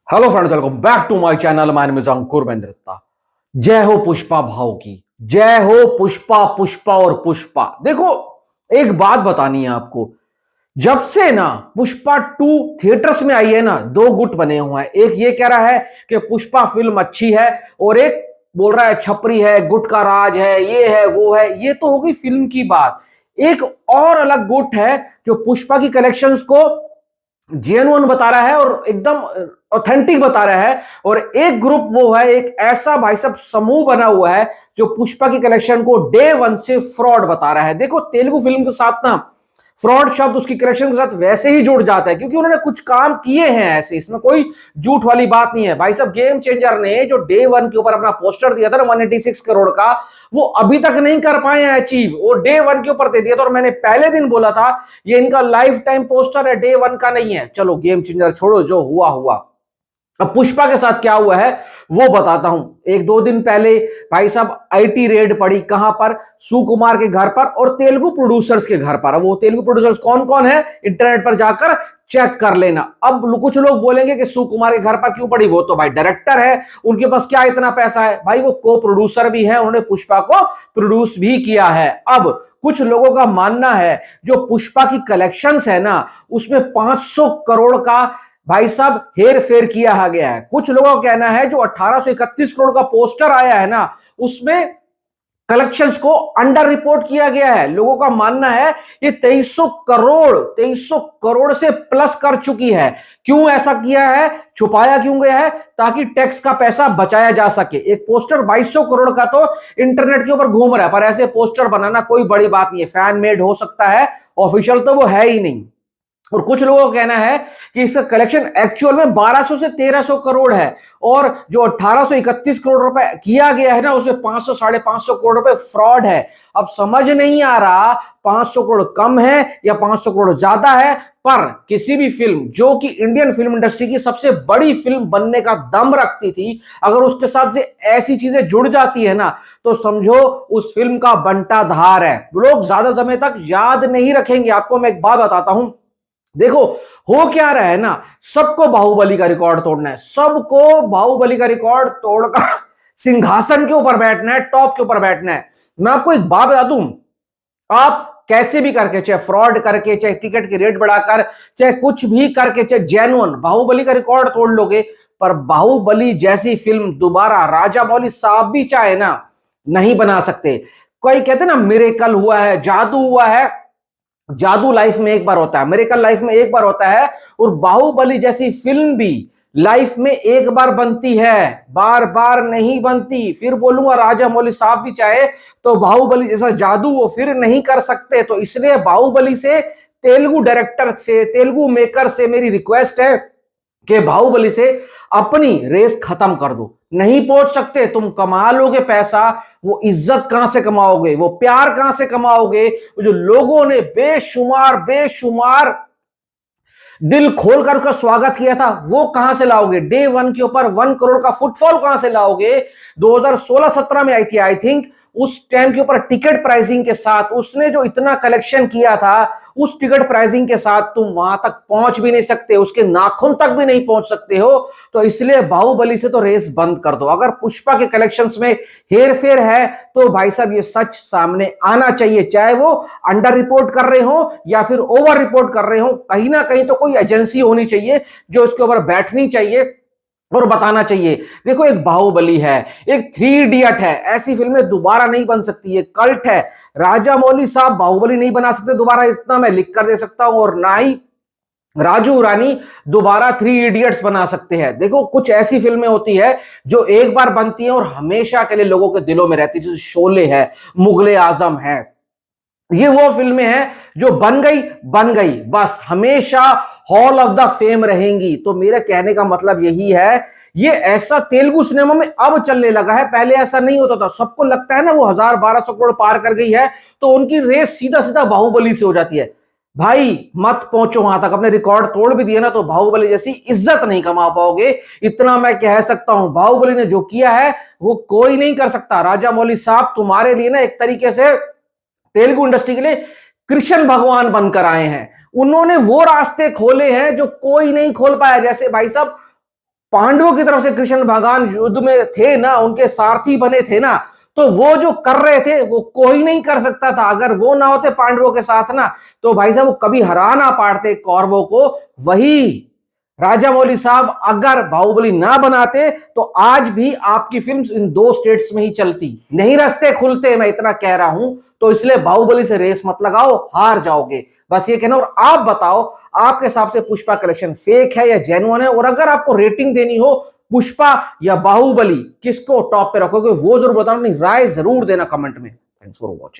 Hello friends, welcome back to my channel. My name is Ankur बेंद्रत्ता। जय हो पुष्पा भाव की, जय हो पुष्पा। पुष्पा और पुष्पा, देखो एक बात बतानी है आपको। जब से ना पुष्पा 2 थिएटर्स में आई है ना, दो गुट बने हुए हैं। एक ये कह रहा है कि पुष्पा फिल्म अच्छी है, और एक बोल रहा है छपरी है, गुट का राज है, ये है वो है। ये तो होगी फिल्म की बात। एक और अलग गुट है जो पुष्पा की कलेक्शंस को जेन्युइन बता रहा है और एकदम ऑथेंटिक बता रहा है। और एक ग्रुप वो है, एक ऐसा भाई साहब समूह बना हुआ है जो पुष्पा की कलेक्शन को डे वन से फ्रॉड बता रहा है। देखो तेलुगु फिल्म के साथ ना फ्रॉड शब्द उसकी कलेक्शन के साथ वैसे ही जुड़ जाता है, क्योंकि उन्होंने कुछ काम किए हैं ऐसे। इसमें कोई झूठ वाली बात नहीं है भाई साहब। गेम चेंजर ने जो डे वन के ऊपर अपना पोस्टर दिया था ना 186 करोड़ का, वो अभी तक नहीं कर पाए हैं अचीव। वो डे वन के ऊपर दे दिया था, और मैंने पहले दिन बोला था ये इनका लाइफ टाइम पोस्टर है, डे वन का नहीं है। चलो गेम चेंजर छोड़ो, जो हुआ हुआ। अब पुष्पा के साथ क्या हुआ है वो बताता हूं। एक दो दिन पहले भाई साहब आईटी रेड पड़ी, कहां पर? सुकुमार के घर पर और तेलुगु प्रोड्यूसर्स के घर पर। अब वो तेलुगु प्रोड्यूसर्स कौन कौन है, इंटरनेट पर जाकर चेक कर लेना। अब कुछ लोग बोलेंगे कि सुकुमार के घर पर क्यों पड़ी, वो तो भाई डायरेक्टर है, उनके पास क्या इतना पैसा है? भाई वो को प्रोड्यूसर भी है, उन्होंने पुष्पा को प्रोड्यूस भी किया है। अब कुछ लोगों का मानना है जो पुष्पा की कलेक्शंस है ना, उसमें 500 करोड़ का भाई साहब हेर फेर किया गया है। कुछ लोगों का कहना है जो 1831 करोड़ का पोस्टर आया है ना, उसमें कलेक्शंस को अंडर रिपोर्ट किया गया है। लोगों का मानना है ये 2300 करोड़ से प्लस कर चुकी है। क्यों ऐसा किया है, छुपाया क्यों गया है? ताकि टैक्स का पैसा बचाया जा सके। एक पोस्टर 2200 करोड़ का तो इंटरनेट के ऊपर घूम रहा है, पर ऐसे पोस्टर बनाना कोई बड़ी बात नहीं है। फैन मेड हो सकता है, ऑफिशियल तो वो है ही नहीं। और कुछ लोगों का कहना है कि इसका कलेक्शन एक्चुअल में 1200 से 1300 करोड़ है, और जो 1831 करोड़ रुपए किया गया है ना, उसमें 500 550 करोड़ रुपए फ्रॉड है। अब समझ नहीं आ रहा 500 करोड़ कम है या 500 करोड़ ज्यादा है। पर किसी भी फिल्म जो कि इंडियन फिल्म इंडस्ट्री की सबसे बड़ी फिल्म बनने का दम रखती थी, अगर उसके साथ से ऐसी चीजें जुड़ जाती है ना, तो समझो उस फिल्म का बंटा धार है। लोग ज्यादा समय तक याद नहीं रखेंगे। आपको मैं एक बात बताता हूं, देखो हो क्या रहा है ना, सबको बाहुबली का रिकॉर्ड तोड़ना है, सबको बाहुबली का रिकॉर्ड तोड़कर सिंहासन के ऊपर बैठना है, टॉप के ऊपर बैठना है। मैं आपको एक बात बता दूं, आप कैसे भी करके, चाहे फ्रॉड करके, चाहे टिकट की रेट बढ़ाकर, चाहे कुछ भी करके, चाहे जेन्युइन बाहुबली का रिकॉर्ड तोड़ लोगे, पर बाहुबली जैसी फिल्म दोबारा राजा मौली साहब भी चाहे ना, नहीं बना सकते। कोई कहते ना मिरेकल हुआ है, जादू हुआ है। जादू लाइफ में एक बार होता है, मिरेकल लाइफ में एक बार होता है, और बाहुबली जैसी फिल्म भी लाइफ में एक बार बनती है, बार बार नहीं बनती। फिर बोलूंगा राजा मौली साहब भी चाहे तो बाहुबली जैसा जादू वो फिर नहीं कर सकते। तो इसलिए बाहुबली से, तेलुगु डायरेक्टर से, तेलुगु मेकर से मेरी रिक्वेस्ट है कि बाहुबली से अपनी रेस खत्म कर दो। नहीं पहुंच सकते, तुम कमा लोगे पैसा, वो इज्जत कहां से कमाओगे, वो प्यार कहां से कमाओगे? वो जो लोगों ने बेशुमार बेशुमार दिल खोलकर उसका स्वागत किया था, वो कहां से लाओगे? डे वन के ऊपर 1 करोड़ का फुटफॉल कहां से लाओगे? 2016-17 में आई थी आई थिंक, उस टाइम के ऊपर टिकट प्राइसिंग के साथ उसने जो इतना कलेक्शन किया था, उस टिकट प्राइसिंग के साथ तुम वहां तक पहुंच भी नहीं सकते, उसके नाखून तक भी नहीं पहुंच सकते हो। तो इसलिए बाहुबली से तो रेस बंद कर दो। अगर पुष्पा के कलेक्शंस में हेर फेर है तो भाई साहब ये सच सामने आना चाहिए, चाहे वो अंडर रिपोर्ट कर रहे हो या फिर ओवर रिपोर्ट कर रहे हो। कहीं ना कहीं तो कोई एजेंसी होनी चाहिए जो इसके ऊपर बैठनी चाहिए और बताना चाहिए। देखो एक बाहुबली है, एक 3 इडियट है, ऐसी फिल्में दोबारा नहीं बन सकती, ये कल्ट है। राजा मौली साहब बाहुबली नहीं बना सकते दोबारा, इतना मैं लिख कर दे सकता हूं। और ना ही राजू रानी दोबारा 3 इडियट्स बना सकते हैं। देखो कुछ ऐसी फिल्में होती है जो एक बार बनती हैं और हमेशा के लिए लोगों के दिलों में रहती है, जैसे शोले है, मुगले आजम है। ये वो फिल्में हैं जो बन गई बस, हमेशा हॉल ऑफ द फेम रहेंगी। तो मेरे कहने का मतलब यही है, ये ऐसा तेलुगु सिनेमा में अब चलने लगा है, पहले ऐसा नहीं होता था। सबको लगता है ना वो 1000-1200 करोड़ पार कर गई है तो उनकी रेस सीधा सीधा बाहुबली से हो जाती है। भाई मत पहुंचो वहां तक, अपने रिकॉर्ड तोड़ भी दिए ना तो बाहुबली जैसी इज्जत नहीं कमा पाओगे। इतना मैं कह सकता हूं, बाहुबली ने जो किया है वो कोई नहीं कर सकता। राजा मौली साहब तुम्हारे लिए ना एक तरीके से तेलुगु इंडस्ट्री के लिए कृष्ण भगवान बनकर आए हैं। उन्होंने वो रास्ते खोले हैं जो कोई नहीं खोल पाया। जैसे भाई साहब पांडवों की तरफ से कृष्ण भगवान युद्ध में थे ना, उनके सारथी बने थे ना, तो वो जो कर रहे थे वो कोई नहीं कर सकता था। अगर वो ना होते पांडवों के साथ ना, तो भाई साहब वो कभी हरा ना पाते कौरवों को। वही राजा मौली साहब अगर बाहुबली ना बनाते तो आज भी आपकी फिल्म इन दो स्टेट्स में ही चलती, नहीं रास्ते खुलते, मैं इतना कह रहा हूं। तो इसलिए बाहुबली से रेस मत लगाओ, हार जाओगे, बस ये कहना। और आप बताओ, आपके हिसाब से पुष्पा कलेक्शन फेक है या जेन्युइन है? और अगर आपको रेटिंग देनी हो पुष्पा या बाहुबली, किसको टॉप पे रखोगे वो जरूर बताओ, अपनी राय जरूर देना कमेंट में। Thanks for watching.